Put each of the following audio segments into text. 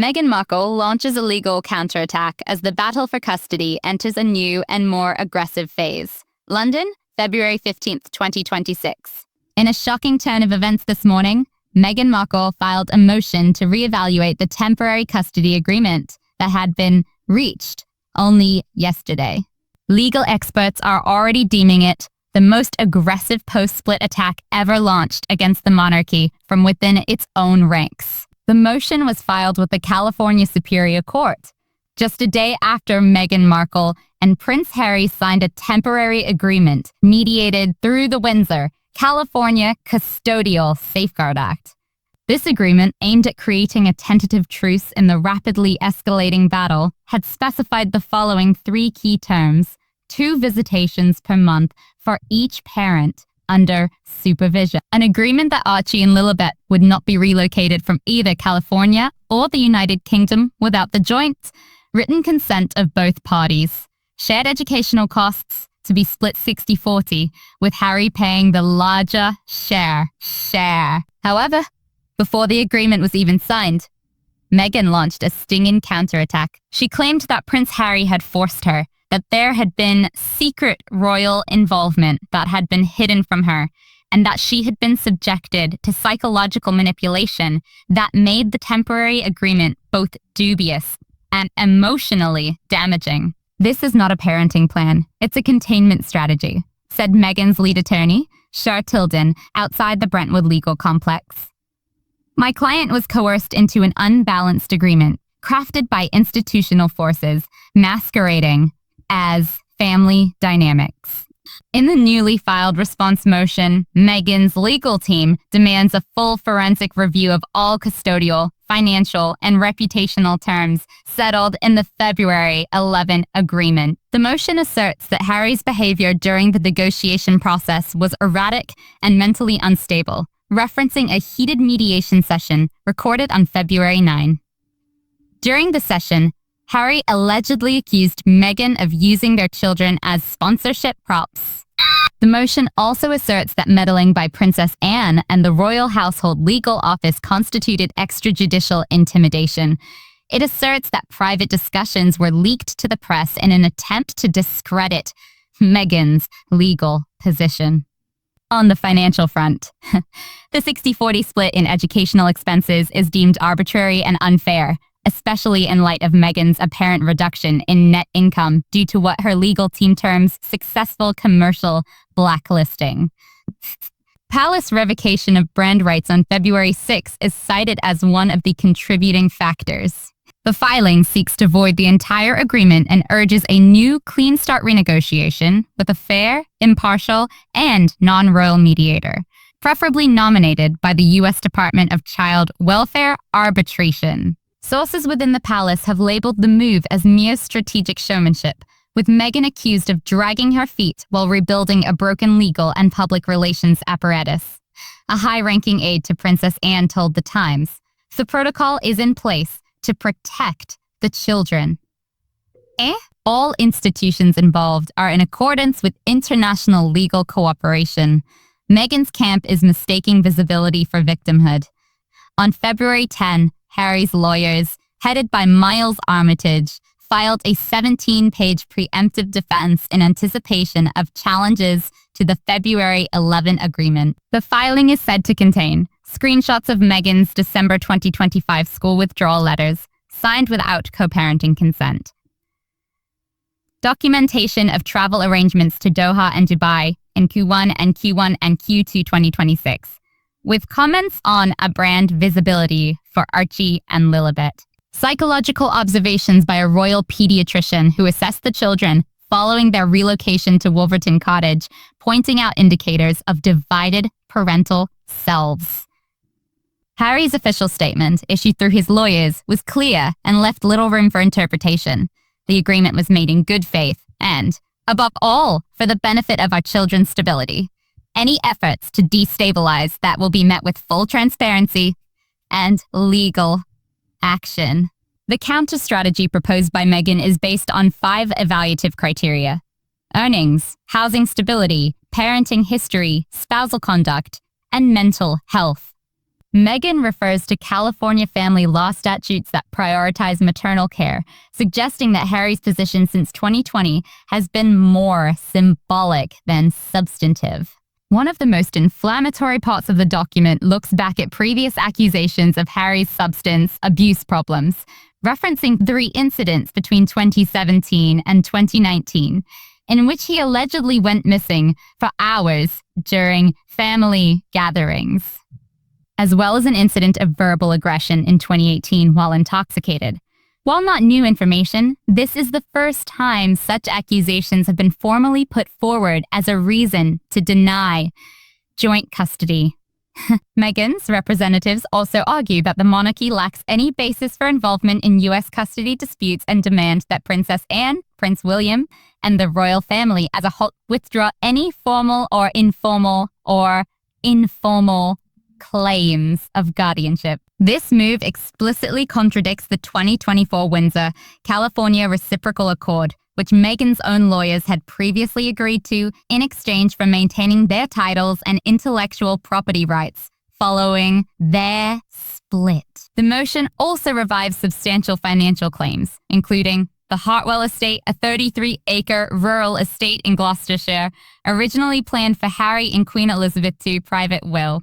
Meghan Markle launches a legal counterattack as the battle for custody enters a new and more aggressive phase. London, February 15th, 2026. In a shocking turn of events this morning, Meghan Markle filed a motion to reevaluate the temporary custody agreement that had been reached only yesterday. Legal experts are already deeming it the most aggressive post-split attack ever launched against the monarchy from within its own ranks. The motion was filed with the California Superior Court, just a day after Meghan Markle and Prince Harry signed a temporary agreement mediated through the Windsor, California Custodial Safeguard Act. This agreement, aimed at creating a tentative truce in the rapidly escalating battle, had specified the following three key terms: 2 visitations per month for each parent under supervision. An agreement that Archie and Lilibet would not be relocated from either California or the United Kingdom without the joint written consent of both parties. Shared educational costs to be split 60-40, with Harry paying the larger share. However, before the agreement was even signed, Meghan launched a stinging counterattack. She claimed that Prince Harry had forced her, that there had been secret royal involvement that had been hidden from her, and that she had been subjected to psychological manipulation that made the temporary agreement both dubious and emotionally damaging. "This is not a parenting plan. It's a containment strategy," said Meghan's lead attorney, Shar Tilden, outside the Brentwood legal complex. "My client was coerced into an unbalanced agreement, crafted by institutional forces, masquerading as family dynamics." In the newly filed response motion, Meghan's legal team demands a full forensic review of all custodial, financial, and reputational terms settled in the February 11 agreement. The motion asserts that Harry's behavior during the negotiation process was erratic and mentally unstable, referencing a heated mediation session recorded on February 9. During the session, Harry allegedly accused Meghan of using their children as sponsorship props. The motion also asserts that meddling by Princess Anne and the royal household legal office constituted extrajudicial intimidation. It asserts that private discussions were leaked to the press in an attempt to discredit Meghan's legal position. On the financial front, the 60-40 split in educational expenses is deemed arbitrary and unfair, especially in light of Meghan's apparent reduction in net income due to what her legal team terms successful commercial blacklisting. Palace revocation of brand rights on February 6 is cited as one of the contributing factors. The filing seeks to void the entire agreement and urges a new clean start renegotiation with a fair, impartial, and non-royal mediator, preferably nominated by the U.S. Department of Child Welfare Arbitration. Sources within the palace have labeled the move as mere strategic showmanship, with Meghan accused of dragging her feet while rebuilding a broken legal and public relations apparatus. A high-ranking aide to Princess Anne told The Times, "The protocol is in place to protect the children." All institutions involved are in accordance with international legal cooperation. Meghan's camp is mistaking visibility for victimhood. On February 10, Harry's lawyers, headed by Miles Armitage, filed a 17-page preemptive defense in anticipation of challenges to the February 11 agreement. The filing is said to contain screenshots of Meghan's December 2025 school withdrawal letters, signed without co-parenting consent, documentation of travel arrangements to Doha and Dubai in Q1 and Q2 2026, with comments on a brand visibility for Archie and Lilibet. Psychological observations by a royal pediatrician who assessed the children following their relocation to Wolverton Cottage, pointing out indicators of divided parental selves. Harry's official statement, issued through his lawyers, was clear and left little room for interpretation. The agreement was made in good faith and, above all, for the benefit of our children's stability. Any efforts to destabilize that will be met with full transparency and legal action. The counter-strategy proposed by Meghan is based on 5 evaluative criteria: earnings, housing stability, parenting history, spousal conduct, and mental health. Meghan refers to California family law statutes that prioritize maternal care, suggesting that Harry's position since 2020 has been more symbolic than substantive. One of the most inflammatory parts of the document looks back at previous accusations of Harry's substance abuse problems, referencing 3 incidents between 2017 and 2019, in which he allegedly went missing for hours during family gatherings, as well as an incident of verbal aggression in 2018 while intoxicated. While not new information, this is the first time such accusations have been formally put forward as a reason to deny joint custody. Meghan's representatives also argue that the monarchy lacks any basis for involvement in U.S. custody disputes and demand that Princess Anne, Prince William, and the royal family as a whole withdraw any formal or informal claims of guardianship. This move explicitly contradicts the 2024 Windsor, California Reciprocal Accord, which Meghan's own lawyers had previously agreed to in exchange for maintaining their titles and intellectual property rights following their split. The motion also revives substantial financial claims, including the Archewell estate, a 33-acre rural estate in Gloucestershire, originally planned for Harry and Queen Elizabeth II private will.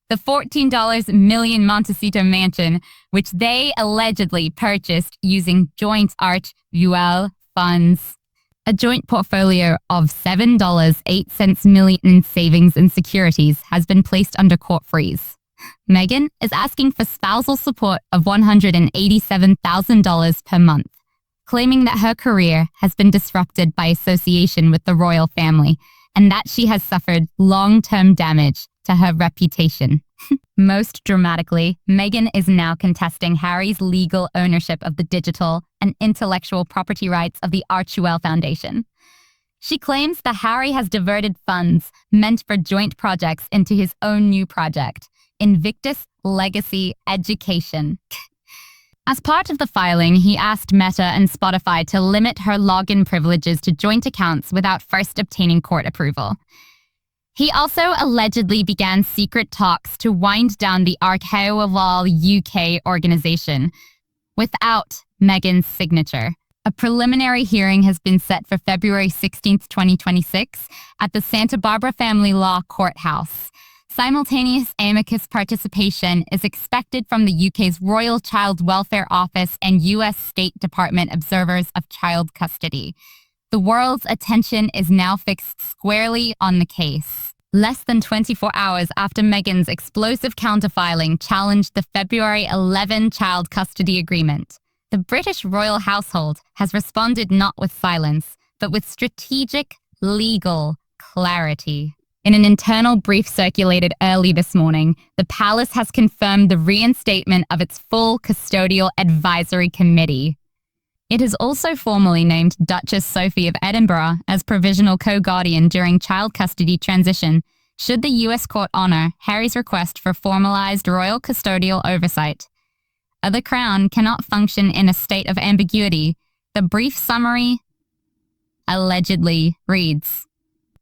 The $14 million Montecito mansion, which they allegedly purchased using joint Archewell funds. A joint portfolio of $7.08 million in savings and securities has been placed under court freeze. Meghan is asking for spousal support of $187,000 per month, claiming that her career has been disrupted by association with the royal family and that she has suffered long-term damage to her reputation. Most dramatically, Meghan is now contesting Harry's legal ownership of the digital and intellectual property rights of the Archewell Foundation. She claims that Harry has diverted funds meant for joint projects into his own new project, Invictus Legacy Education. As part of the filing, he asked Meta and Spotify to limit her login privileges to joint accounts without first obtaining court approval. He also allegedly began secret talks to wind down the Archewell UK organization without Meghan's signature. A preliminary hearing has been set for February 16, 2026 at the Santa Barbara Family Law Courthouse. Simultaneous amicus participation is expected from the UK's Royal Child Welfare Office and US State Department observers of child custody. The world's attention is now fixed squarely on the case. Less than 24 hours after Meghan's explosive counterfiling challenged the February 11 child custody agreement, the British royal household has responded not with silence, but with strategic legal clarity. In an internal brief circulated early this morning, the palace has confirmed the reinstatement of its full custodial advisory committee. It has also formally named Duchess Sophie of Edinburgh as provisional co-guardian during child custody transition, should the US court honor Harry's request for formalized royal custodial oversight. The Crown cannot function in a state of ambiguity. The brief summary allegedly reads,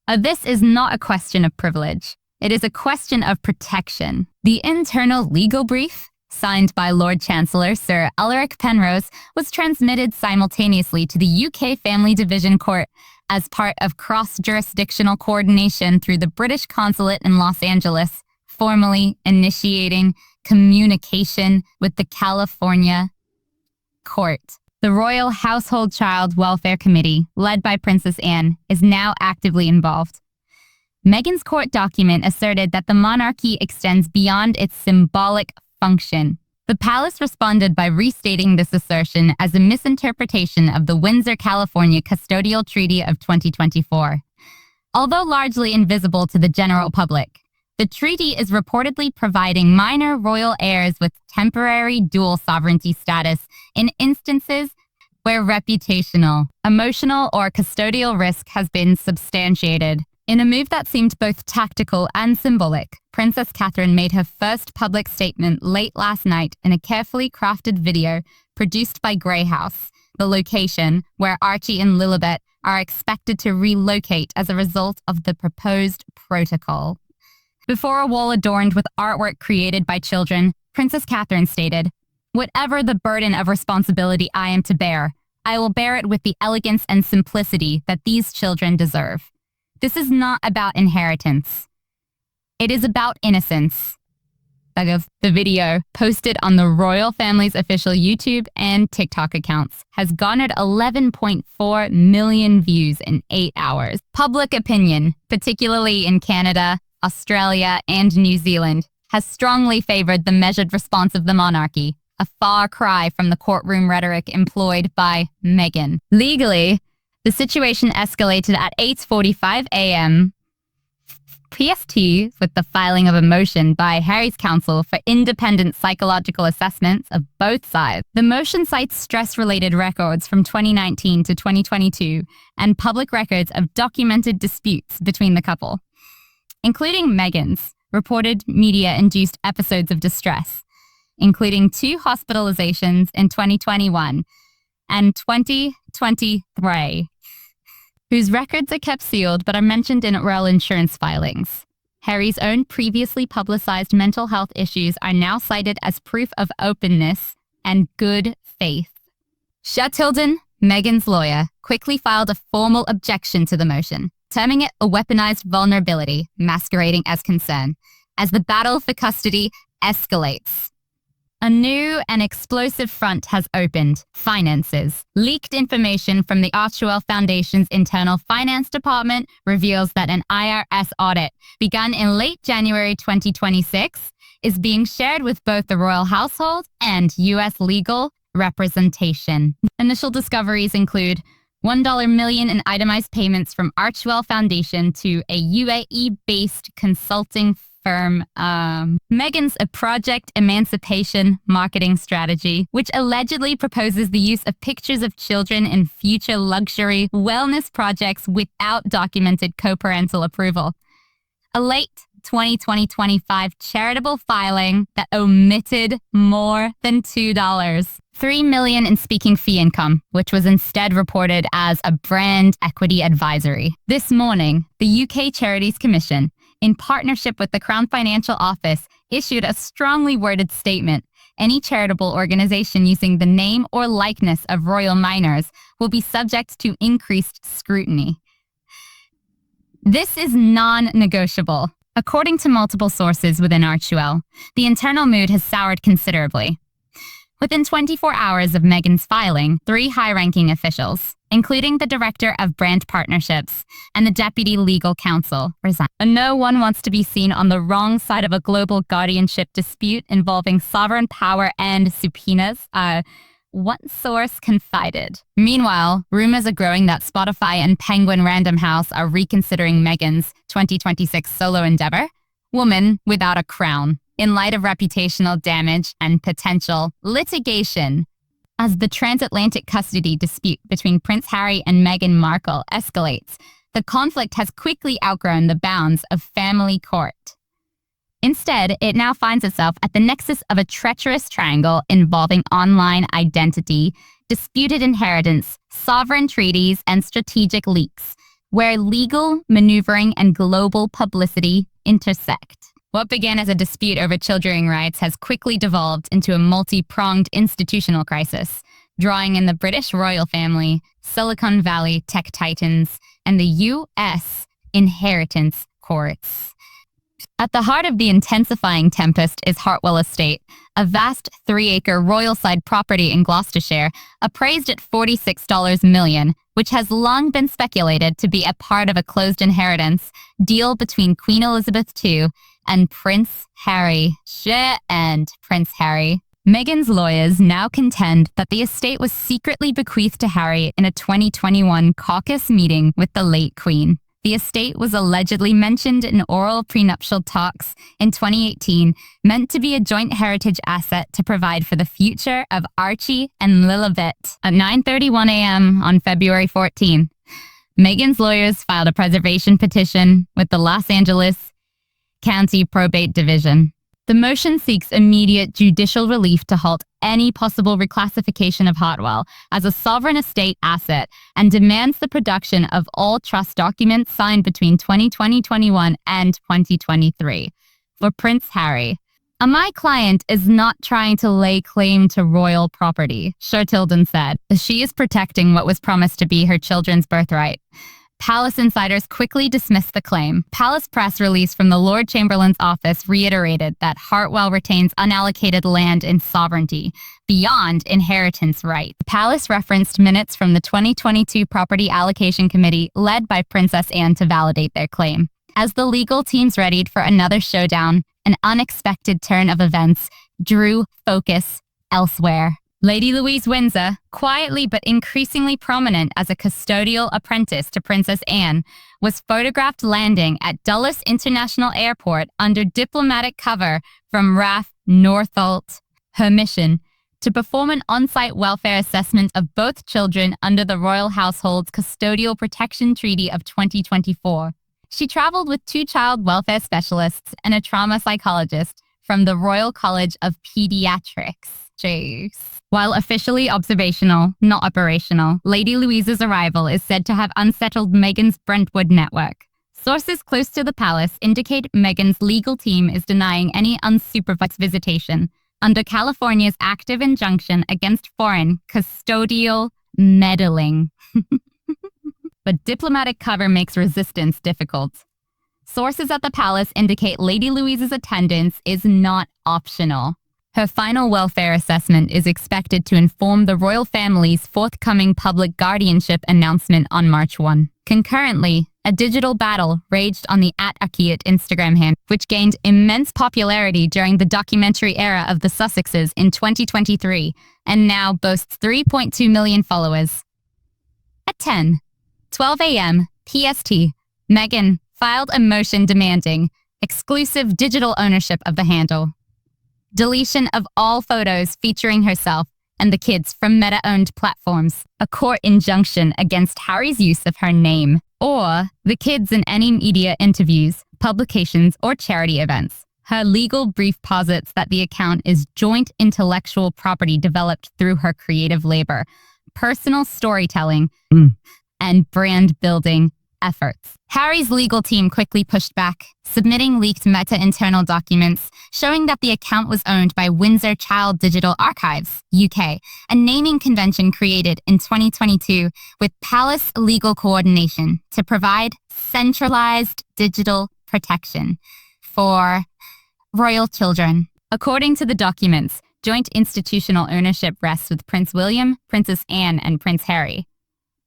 "This is not a question of privilege. It is a question of protection." The internal legal brief, signed by Lord Chancellor Sir Ulrich Penrose, was transmitted simultaneously to the UK Family Division Court as part of cross-jurisdictional coordination through the British Consulate in Los Angeles, formally initiating communication with the California court. The Royal Household Child Welfare Committee, led by Princess Anne, is now actively involved. Meghan's court document asserted that the monarchy extends beyond its symbolic function. The palace responded by restating this assertion as a misinterpretation of the Windsor, California Custodial Treaty of 2024. Although largely invisible to the general public, the treaty is reportedly providing minor royal heirs with temporary dual sovereignty status in instances where reputational, emotional, or custodial risk has been substantiated. In a move that seemed both tactical and symbolic, Princess Catherine made her first public statement late last night in a carefully crafted video produced by Grey House, the location where Archie and Lilibet are expected to relocate as a result of the proposed protocol. Before a wall adorned with artwork created by children, Princess Catherine stated, "Whatever the burden of responsibility I am to bear, I will bear it with the elegance and simplicity that these children deserve. This is not about inheritance. It is about innocence." The video, posted on the royal family's official YouTube and TikTok accounts, has garnered 11.4 million views in 8 hours. Public opinion, particularly in Canada, Australia, and New Zealand, has strongly favored the measured response of the monarchy, a far cry from the courtroom rhetoric employed by Meghan. Legally, the situation escalated at 8:45 a.m. PST with the filing of a motion by Harry's counsel for independent psychological assessments of both sides. The motion cites stress-related records from 2019 to 2022 and public records of documented disputes between the couple, including Meghan's reported media-induced episodes of distress, including 2 hospitalizations in 2021 and 2023. Whose records are kept sealed but are mentioned in royal insurance filings. Harry's own previously publicized mental health issues are now cited as proof of openness and good faith. Shatildon, Meghan's lawyer, quickly filed a formal objection to the motion, terming it a weaponized vulnerability masquerading as concern, as the battle for custody escalates. A new and explosive front has opened: finances. Leaked information from the Archewell Foundation's internal finance department reveals that an IRS audit, begun in late January 2026, is being shared with both the royal household and U.S. legal representation. Initial discoveries include $1 million in itemized payments from Archewell Foundation to a UAE-based consulting firm. Meghan's A Project Emancipation marketing strategy, which allegedly proposes the use of pictures of children in future luxury wellness projects without documented co-parental approval. A late 2020-25 charitable filing that omitted more than $2. $3 million in speaking fee income, which was instead reported as a brand equity advisory. This morning, the UK Charities Commission, in partnership with the Crown Financial Office, issued a strongly worded statement. Any charitable organization using the name or likeness of royal minors will be subject to increased scrutiny. This is non-negotiable. According to multiple sources within Archewell, the internal mood has soured considerably. Within 24 hours of Meghan's filing, 3 high-ranking officials, including the director of brand partnerships and the deputy legal counsel, resigned. No one wants to be seen on the wrong side of a global guardianship dispute involving sovereign power and subpoenas, one source confided. Meanwhile, rumors are growing that Spotify and Penguin Random House are reconsidering Meghan's 2026 solo endeavor, Woman Without a Crown, in light of reputational damage and potential litigation. As the transatlantic custody dispute between Prince Harry and Meghan Markle escalates, the conflict has quickly outgrown the bounds of family court. Instead, it now finds itself at the nexus of a treacherous triangle involving online identity, disputed inheritance, sovereign treaties, and strategic leaks, where legal maneuvering and global publicity intersect. What began as a dispute over children rights has quickly devolved into a multi-pronged institutional crisis, drawing in the British royal family, Silicon Valley tech titans, and the U.S. inheritance courts. At the heart of the intensifying tempest is Archewell Estate, a vast 3-acre royal side property in Gloucestershire, appraised at $46 million, which has long been speculated to be a part of a closed inheritance deal between Queen Elizabeth II and Prince Harry. And Prince Harry. Meghan's lawyers now contend that the estate was secretly bequeathed to Harry in a 2021 caucus meeting with the late Queen. The estate was allegedly mentioned in oral prenuptial talks in 2018, meant to be a joint heritage asset to provide for the future of Archie and Lilibet. At 9:31 a.m. on February 14, Meghan's lawyers filed a preservation petition with the Los Angeles County Probate Division. The motion seeks immediate judicial relief to halt any possible reclassification of Archewell as a sovereign estate asset and demands the production of all trust documents signed between 2020-21 and 2023. for Prince Harry. My client is not trying to lay claim to royal property, Shertilden said. She is protecting what was promised to be her children's birthright. Palace insiders quickly dismissed the claim. Palace press release from the Lord Chamberlain's office reiterated that Archewell retains unallocated land and sovereignty beyond inheritance right. The palace referenced minutes from the 2022 Property Allocation Committee led by Princess Anne to validate their claim. As the legal teams readied for another showdown, an unexpected turn of events drew focus elsewhere. Lady Louise Windsor, quietly but increasingly prominent as a custodial apprentice to Princess Anne, was photographed landing at Dulles International Airport under diplomatic cover from RAF Northolt. Her mission: to perform an on-site welfare assessment of both children under the Royal Household's Custodial Protection Treaty of 2024. She traveled with 2 child welfare specialists and a trauma psychologist from the Royal College of Pediatrics. Jeez. While officially observational, not operational, Lady Louise's arrival is said to have unsettled Meghan's Brentwood network. Sources close to the palace indicate Meghan's legal team is denying any unsupervised visitation under California's active injunction against foreign custodial meddling. But diplomatic cover makes resistance difficult. Sources at the palace indicate Lady Louise's attendance is not optional. Her final welfare assessment is expected to inform the royal family's forthcoming public guardianship announcement on March 1. Concurrently, a digital battle raged on the @Archewell Instagram handle, which gained immense popularity during the documentary era of the Sussexes in 2023 and now boasts 3.2 million followers. At 10:12 a.m. PST, Meghan filed a motion demanding exclusive digital ownership of the handle, deletion of all photos featuring herself and the kids from Meta-owned platforms, a court injunction against Harry's use of her name, or the kids in any media interviews, publications, or charity events. Her legal brief posits that the account is joint intellectual property developed through her creative labor, personal storytelling, and brand-building efforts. Harry's legal team quickly pushed back, submitting leaked Meta internal documents showing that the account was owned by Windsor Child Digital Archives, UK, a naming convention created in 2022 with Palace legal coordination to provide centralized digital protection for royal children. According to the documents, joint institutional ownership rests with Prince William, Princess Anne, and Prince Harry,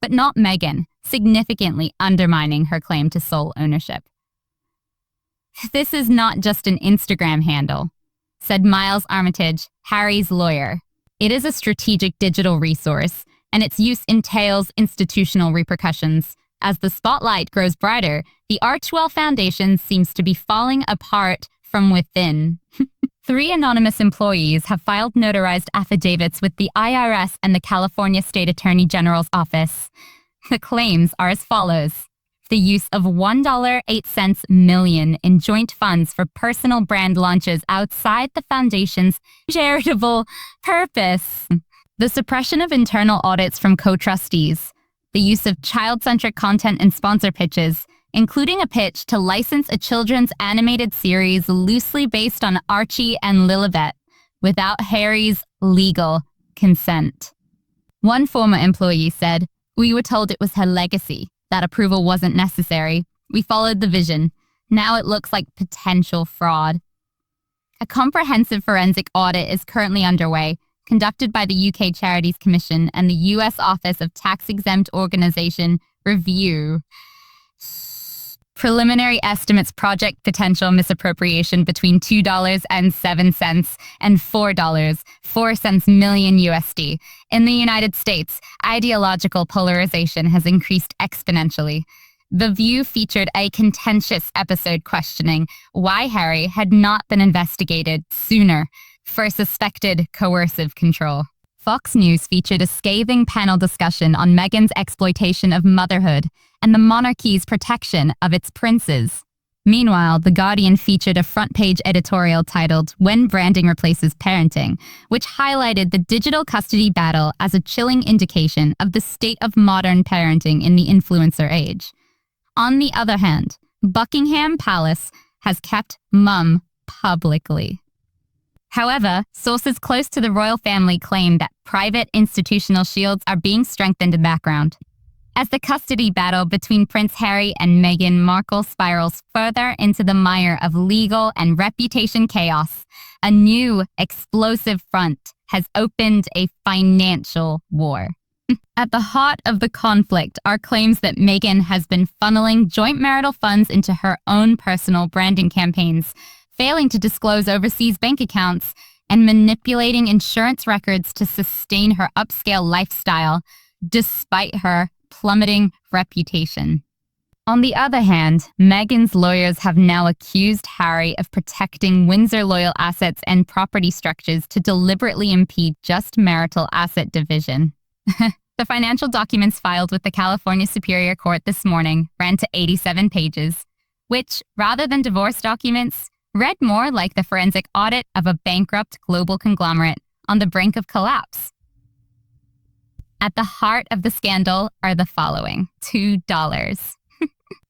but not Meghan, significantly undermining her claim to sole ownership. This is not just an Instagram handle, said Miles Armitage, Harry's lawyer. It is a strategic digital resource, and its use entails institutional repercussions. As the spotlight grows brighter, the Archewell Foundation seems to be falling apart from within. 3 anonymous employees have filed notarized affidavits with the IRS and the California State Attorney General's office. The claims are as follows: the use of $1.08 million in joint funds for personal brand launches outside the foundation's charitable purpose, the suppression of internal audits from co-trustees, the use of child-centric content and sponsor pitches, including a pitch to license a children's animated series loosely based on Archie and Lilibet, without Harry's legal consent. One former employee said, "We were told it was her legacy. That approval wasn't necessary. We followed the vision. Now it looks like potential fraud." A comprehensive forensic audit is currently underway, conducted by the UK Charities Commission and the US Office of Tax-Exempt Organization Review. Preliminary estimates project potential misappropriation between $2.07 and $4.04 million USD. In the United States, ideological polarization has increased exponentially. The View featured a contentious episode questioning why Harry had not been investigated sooner for suspected coercive control. Fox News featured a scathing panel discussion on Meghan's exploitation of motherhood and the monarchy's protection of its princes. Meanwhile, The Guardian featured a front-page editorial titled "When Branding Replaces Parenting," which highlighted the digital custody battle as a chilling indication of the state of modern parenting in the influencer age. On the other hand, Buckingham Palace has kept mum publicly. However, sources close to the royal family claim that private institutional shields are being strengthened in the background. As the custody battle between Prince Harry and Meghan Markle spirals further into the mire of legal and reputation chaos, a new explosive front has opened a financial war. At the heart of the conflict are claims that Meghan has been funneling joint marital funds into her own personal branding campaigns, failing to disclose overseas bank accounts, and manipulating insurance records to sustain her upscale lifestyle, despite her plummeting reputation. On the other hand, Meghan's lawyers have now accused Harry of protecting Windsor loyal assets and property structures to deliberately impede just marital asset division. The financial documents filed with the California Superior Court this morning ran to 87 pages, which, rather than divorce documents, read more like the forensic audit of a bankrupt global conglomerate on the brink of collapse. At the heart of the scandal are the following: $2.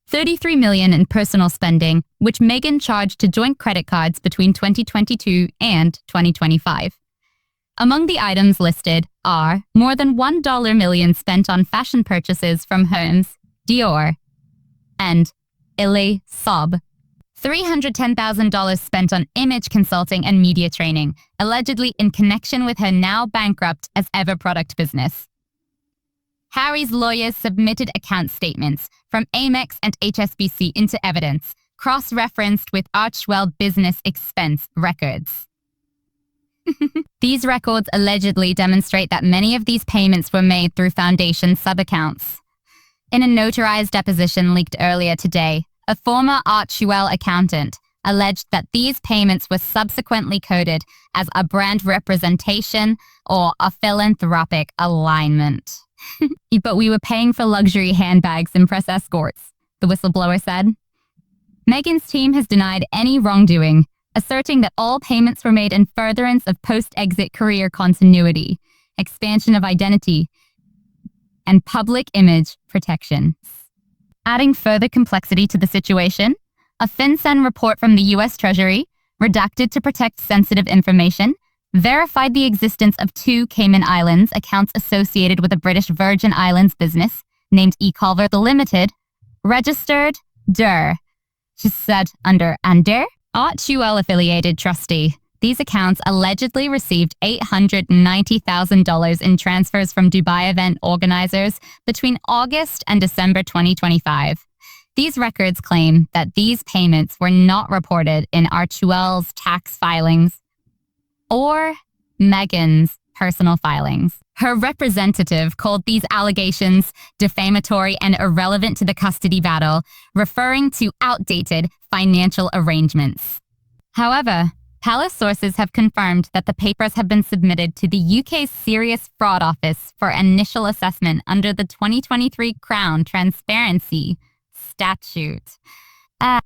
$33 million in personal spending, which Meghan charged to joint credit cards between 2022 and 2025. Among the items listed are more than $1 million spent on fashion purchases from Hermes, Dior, and Illy Sob. $310,000 spent on image consulting and media training, allegedly in connection with her now bankrupt as ever product business. Harry's lawyers submitted account statements from Amex and HSBC into evidence, cross-referenced with Archewell business expense records. These records allegedly demonstrate that many of these payments were made through foundation sub-accounts. In a notarized deposition leaked earlier today, a former Archewell accountant alleged that these payments were subsequently coded as a brand representation or a philanthropic alignment. But we were paying for luxury handbags and press escorts, the whistleblower said. Meghan's team has denied any wrongdoing, asserting that all payments were made in furtherance of post-exit career continuity, expansion of identity, and public image protection. Adding further complexity to the situation, a FinCEN report from the U.S. Treasury, redacted to protect sensitive information, verified the existence of 2 Cayman Islands accounts associated with a British Virgin Islands business named eCulver Limited, registered she said under Ander, Archewell-affiliated trustee. These accounts allegedly received $890,000 in transfers from Dubai event organizers between August and December 2025. These records claim that these payments were not reported in Archewell's tax filings or Meghan's personal filings. Her representative called these allegations defamatory and irrelevant to the custody battle, referring to outdated financial arrangements. However, palace sources have confirmed that the papers have been submitted to the UK's Serious Fraud Office for initial assessment under the 2023 Crown Transparency Statute.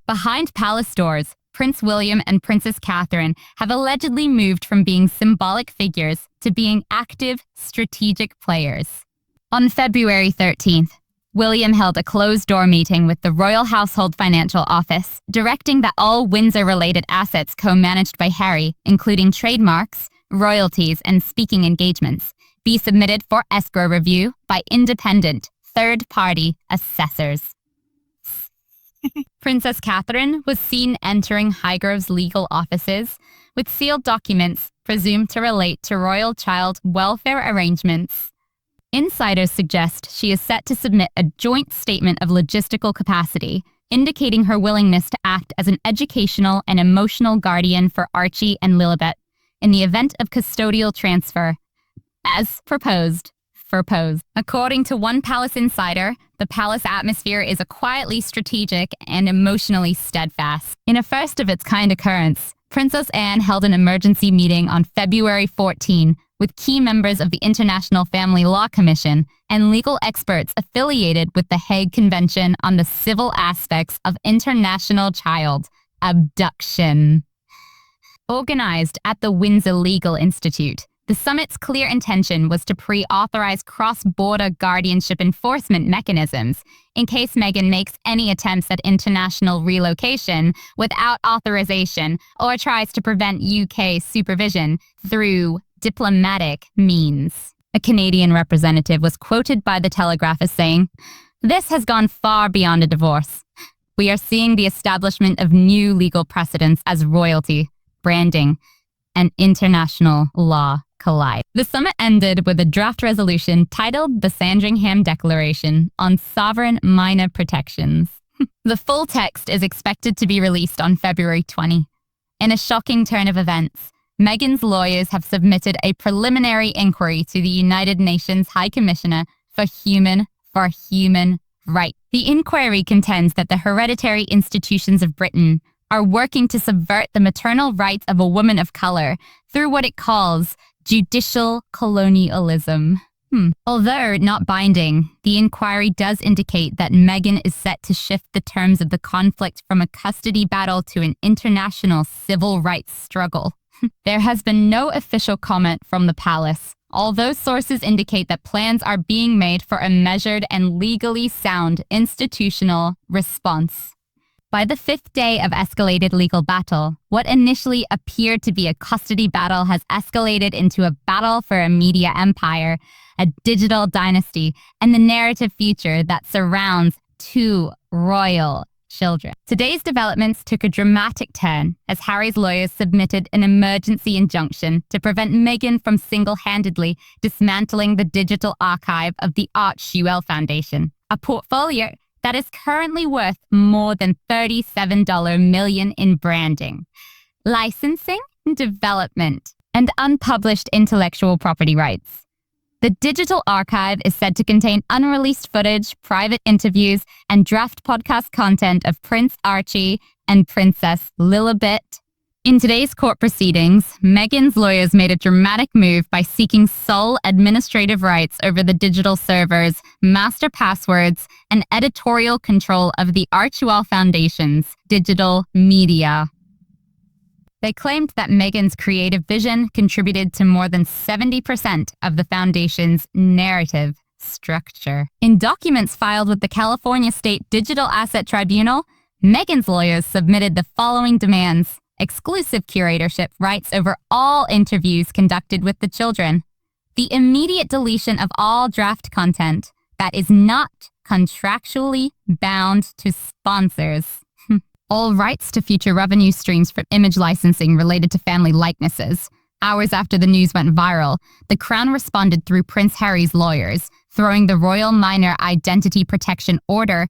Behind palace doors, Prince William and Princess Catherine have allegedly moved from being symbolic figures to being active, strategic players. On February 13th, William held a closed-door meeting with the Royal Household Financial Office, directing that all Windsor-related assets co-managed by Harry, including trademarks, royalties, and speaking engagements, be submitted for escrow review by independent, third-party assessors. Princess Catherine was seen entering Highgrove's legal offices with sealed documents presumed to relate to royal child welfare arrangements. Insiders suggest she is set to submit a joint statement of logistical capacity, indicating her willingness to act as an educational and emotional guardian for Archie and Lilibet in the event of custodial transfer, as proposed. According to one palace insider, the palace atmosphere is a quietly strategic and emotionally steadfast. In a first-of-its-kind occurrence, Princess Anne held an emergency meeting on February 14 with key members of the International Family Law Commission and legal experts affiliated with the Hague Convention on the Civil Aspects of International Child Abduction. Organized at the Windsor Legal Institute, The summit's clear intention was to pre-authorize cross-border guardianship enforcement mechanisms in case Meghan makes any attempts at international relocation without authorization or tries to prevent UK supervision through diplomatic means. A Canadian representative was quoted by The Telegraph as saying, "This has gone far beyond a divorce. We are seeing the establishment of new legal precedents as royalty, branding, and international law collide." The summit ended with a draft resolution titled the Sandringham Declaration on Sovereign Minor Protections. The full text is expected to be released on February 20. In a shocking turn of events, Meghan's lawyers have submitted a preliminary inquiry to the United Nations High Commissioner for Human Rights. The inquiry contends that the hereditary institutions of Britain are working to subvert the maternal rights of a woman of color through what it calls judicial colonialism. Although not binding, the inquiry does indicate that Meghan is set to shift the terms of the conflict from a custody battle to an international civil rights struggle. There has been no official comment from the palace, although sources indicate that plans are being made for a measured and legally sound institutional response. By the fifth day of escalated legal battle, what initially appeared to be a custody battle has escalated into a battle for a media empire, a digital dynasty, and the narrative future that surrounds two royal children. Today's developments took a dramatic turn as Harry's lawyers submitted an emergency injunction to prevent Meghan from single-handedly dismantling the digital archive of the Archewell Foundation, a portfolio that is currently worth more than $37 million in branding, licensing, development, and unpublished intellectual property rights. The digital archive is said to contain unreleased footage, private interviews, and draft podcast content of Prince Archie and Princess Lilibet. In today's court proceedings, Meghan's lawyers made a dramatic move by seeking sole administrative rights over the digital servers, master passwords, and editorial control of the Archewell Foundation's digital media. They claimed that Meghan's creative vision contributed to more than 70% of the foundation's narrative structure. In documents filed with the California State Digital Asset Tribunal, Meghan's lawyers submitted the following demands: exclusive curatorship rights over all interviews conducted with the children, the immediate deletion of all draft content that is not contractually bound to sponsors, all rights to future revenue streams from image licensing related to family likenesses. Hours after the news went viral, the Crown responded through Prince Harry's lawyers, throwing the Royal Minor Identity Protection Order,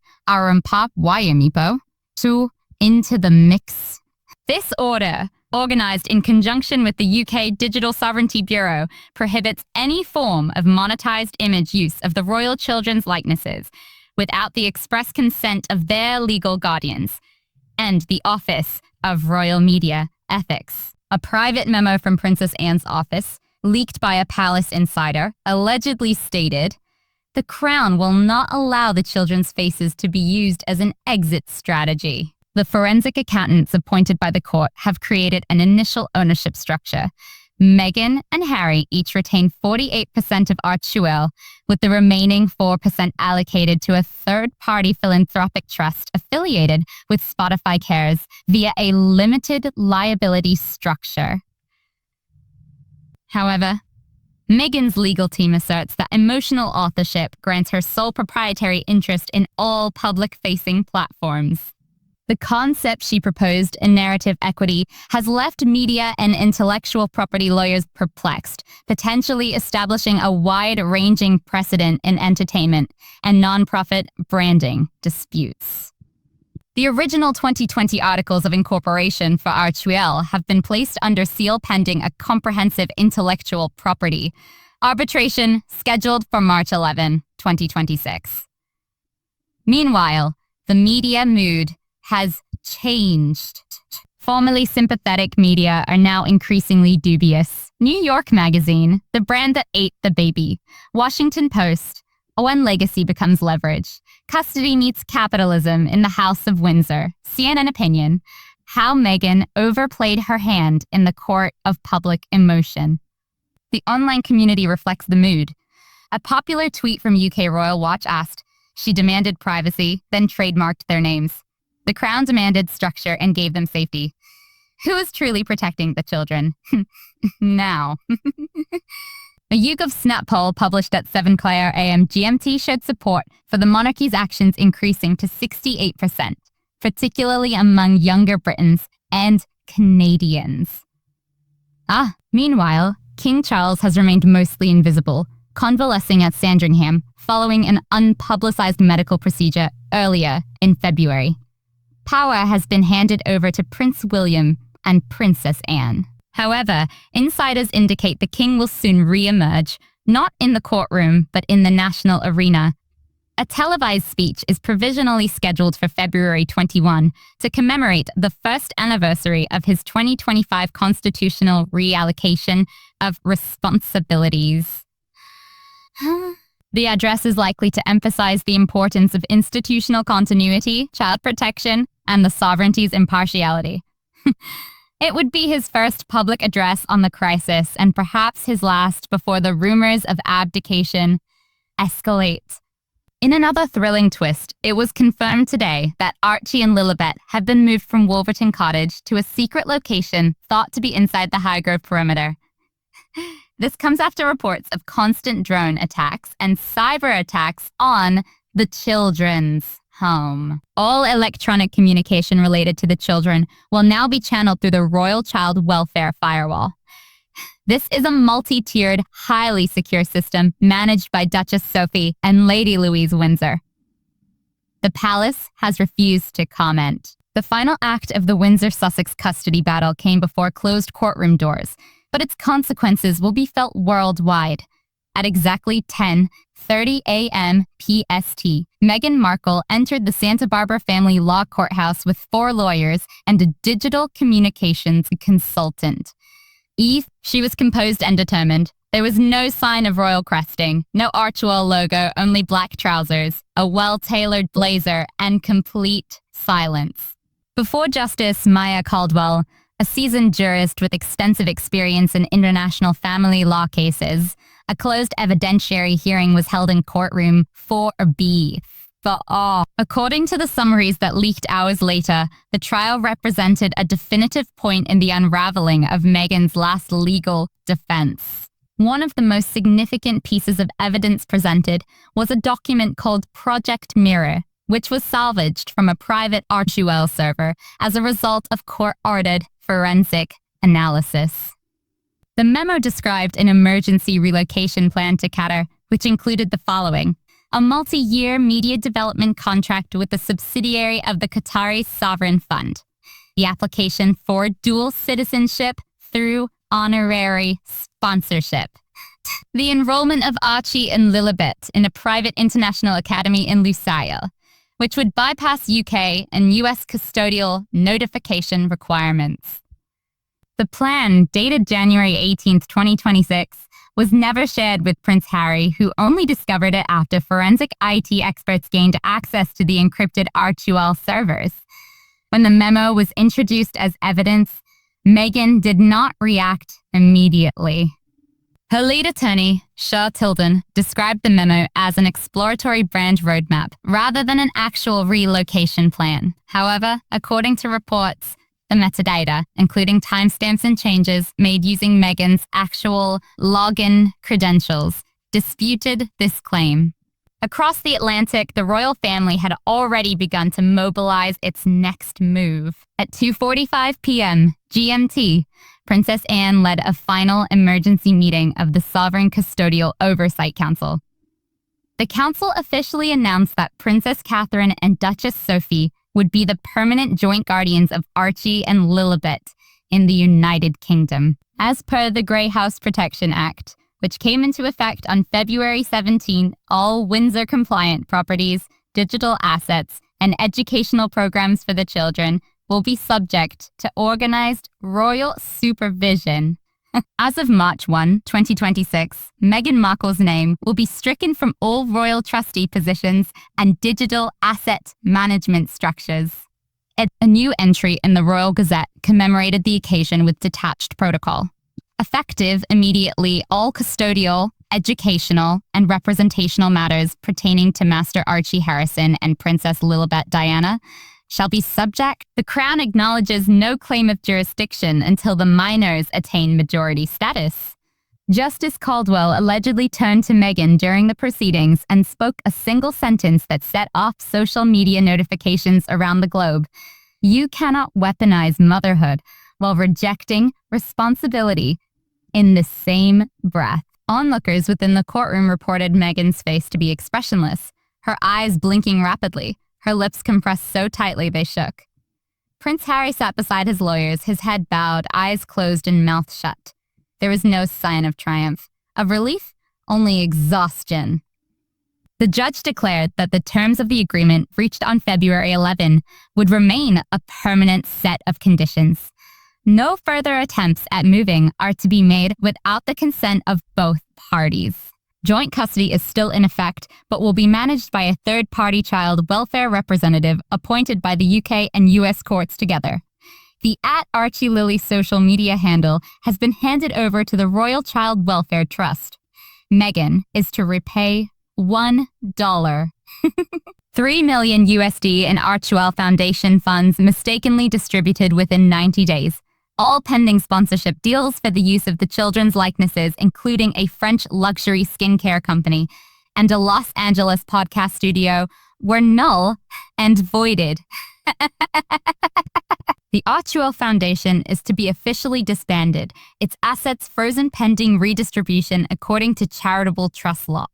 into the mix. This order, organized in conjunction with the UK Digital Sovereignty Bureau, prohibits any form of monetized image use of the royal children's likenesses without the express consent of their legal guardians and the Office of Royal Media Ethics. A private memo from Princess Anne's office, leaked by a palace insider, allegedly stated, "The Crown will not allow the children's faces to be used as an exit strategy." The forensic accountants appointed by the court have created an initial ownership structure. Meghan and Harry each retain 48% of Archewell, with the remaining 4% allocated to a third-party philanthropic trust affiliated with Spotify Heirs via a limited liability structure. However, Meghan's legal team asserts that emotional authorship grants her sole proprietary interest in all public-facing platforms. The concept she proposed in narrative equity has left media and intellectual property lawyers perplexed, potentially establishing a wide-ranging precedent in entertainment and nonprofit branding disputes. The original 2020 articles of incorporation for Archewell have been placed under seal pending a comprehensive intellectual property arbitration scheduled for March 11, 2026. Meanwhile, the media mood has changed. Formerly sympathetic media are now increasingly dubious. New York Magazine, the brand that ate the baby. Washington Post, when legacy becomes leverage. Custody meets capitalism in the House of Windsor. CNN Opinion, how Meghan overplayed her hand in the court of public emotion. The online community reflects the mood. A popular tweet from UK Royal Watch asked, "She demanded privacy, then trademarked their names. The Crown demanded structure and gave them safety. Who is truly protecting the children?" Now. A YouGov Snap poll published at 7:00 a.m. GMT showed support for the monarchy's actions increasing to 68%, particularly among younger Britons and Canadians. Meanwhile, King Charles has remained mostly invisible, convalescing at Sandringham following an unpublicized medical procedure earlier in February. Power has been handed over to Prince William and Princess Anne. However, insiders indicate the king will soon re-emerge, not in the courtroom, but in the national arena. A televised speech is provisionally scheduled for February 21 to commemorate the first anniversary of his 2025 constitutional reallocation of responsibilities. The address is likely to emphasize the importance of institutional continuity, child protection, and the sovereignty's impartiality. It would be his first public address on the crisis and perhaps his last before the rumors of abdication escalate. In another thrilling twist, it was confirmed today that Archie and Lilibet have been moved from Wolverton Cottage to a secret location thought to be inside the Highgrove perimeter. This comes after reports of constant drone attacks and cyber attacks on the children's home. All electronic communication related to the children will now be channeled through the Royal Child Welfare Firewall. This is a multi-tiered, highly secure system managed by Duchess Sophie and Lady Louise Windsor. The palace has refused to comment. The final act of the Windsor-Sussex custody battle came before closed courtroom doors, but its consequences will be felt worldwide. At exactly 10:30 a.m. PST, Meghan Markle entered the Santa Barbara Family Law Courthouse with 4 lawyers and a digital communications consultant. She was composed and determined. There was no sign of royal cresting, no Archewell logo, only black trousers, a well-tailored blazer, and complete silence. Before Justice Maya Caldwell, a seasoned jurist with extensive experience in international family law cases, a closed evidentiary hearing was held in courtroom 4B. According to the summaries that leaked hours later, the trial represented a definitive point in the unraveling of Meghan's last legal defense. One of the most significant pieces of evidence presented was a document called Project Mirror, which was salvaged from a private Archewell server as a result of court-ordered forensic analysis. The memo described an emergency relocation plan to Qatar, which included the following: a multi-year media development contract with a subsidiary of the Qatari Sovereign Fund, the application for dual citizenship through honorary sponsorship, the enrollment of Archie and Lilibet in a private international academy in Lusail, which would bypass UK and US custodial notification requirements. The plan, dated January 18, 2026, was never shared with Prince Harry, who only discovered it after forensic IT experts gained access to the encrypted Archewell servers. When the memo was introduced as evidence, Meghan did not react immediately. Her lead attorney, Shah Tilden, described the memo as an exploratory brand roadmap rather than an actual relocation plan. However, according to reports, the metadata, including timestamps and changes made using Meghan's actual login credentials, disputed this claim. Across the Atlantic, the royal family had already begun to mobilize its next move. At 2:45 p.m. GMT, Princess Anne led a final emergency meeting of the Sovereign Custodial Oversight Council. The council officially announced that Princess Catherine and Duchess Sophie would be the permanent joint guardians of Archie and Lilibet in the United Kingdom. As per the Grey House Protection Act, which came into effect on February 17, all Windsor-compliant properties, digital assets, and educational programs for the children will be subject to organized royal supervision. As of March 1, 2026, Meghan Markle's name will be stricken from all royal trustee positions and digital asset management structures. A new entry in the Royal Gazette commemorated the occasion with detached protocol. Effective immediately, all custodial, educational, and representational matters pertaining to Master Archie Harrison and Princess Lilibet Diana shall be subject. The Crown acknowledges no claim of jurisdiction until the minors attain majority status. Justice Caldwell allegedly turned to Meghan during the proceedings and spoke a single sentence that set off social media notifications around the globe. You cannot weaponize motherhood while rejecting responsibility in the same breath. Onlookers within the courtroom reported Meghan's face to be expressionless, her eyes blinking rapidly, her lips compressed so tightly they shook. Prince Harry sat beside his lawyers, his head bowed, eyes closed and mouth shut. There was no sign of triumph. Of relief, only exhaustion. The judge declared that the terms of the agreement reached on February 11 would remain a permanent set of conditions. No further attempts at moving are to be made without the consent of both parties. Joint custody is still in effect, but will be managed by a third-party child welfare representative appointed by the UK and US courts together. The @ArchieLily social media handle has been handed over to the Royal Child Welfare Trust. Meghan is to repay $1. 3 million USD in Archewell Foundation funds mistakenly distributed within 90 days. All pending sponsorship deals for the use of the children's likenesses, including a French luxury skincare company and a Los Angeles podcast studio, were null and voided. The Archewell Foundation is to be officially disbanded, its assets frozen pending redistribution according to charitable trust law.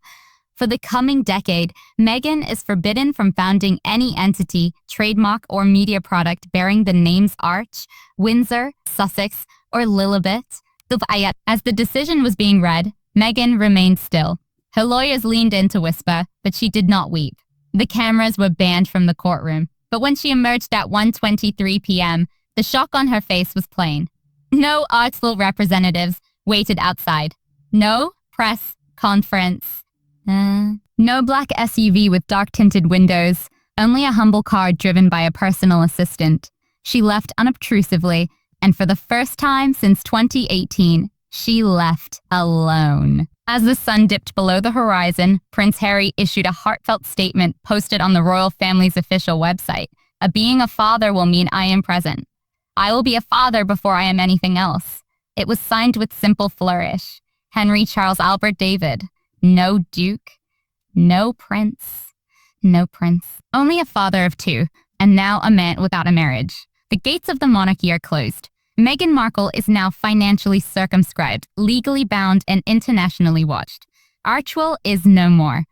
For the coming decade, Meghan is forbidden from founding any entity, trademark, or media product bearing the names Arch, Windsor, Sussex, or Lilibet. As the decision was being read, Meghan remained still. Her lawyers leaned in to whisper, but she did not weep. The cameras were banned from the courtroom, but when she emerged at 1:23 p.m., the shock on her face was plain. No Archewell representatives waited outside. No press conference. No black SUV with dark-tinted windows, only a humble car driven by a personal assistant. She left unobtrusively, and for the first time since 2018, she left alone. As the sun dipped below the horizon, Prince Harry issued a heartfelt statement posted on the royal family's official website. Being a father will mean I am present. I will be a father before I am anything else. It was signed with simple flourish. Henry Charles Albert David. No duke, no prince, no prince. Only a father of two, and now a man without a marriage. The gates of the monarchy are closed. Meghan Markle is now financially circumscribed, legally bound, and internationally watched. Archewell is no more.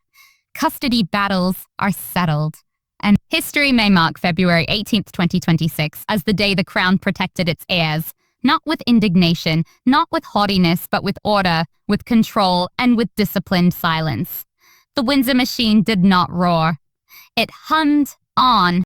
Custody battles are settled. And history may mark February 18th, 2026 as the day the Crown protected its heirs. Not with indignation, not with haughtiness, but with order, with control, and with disciplined silence. The Windsor machine did not roar. It hummed on.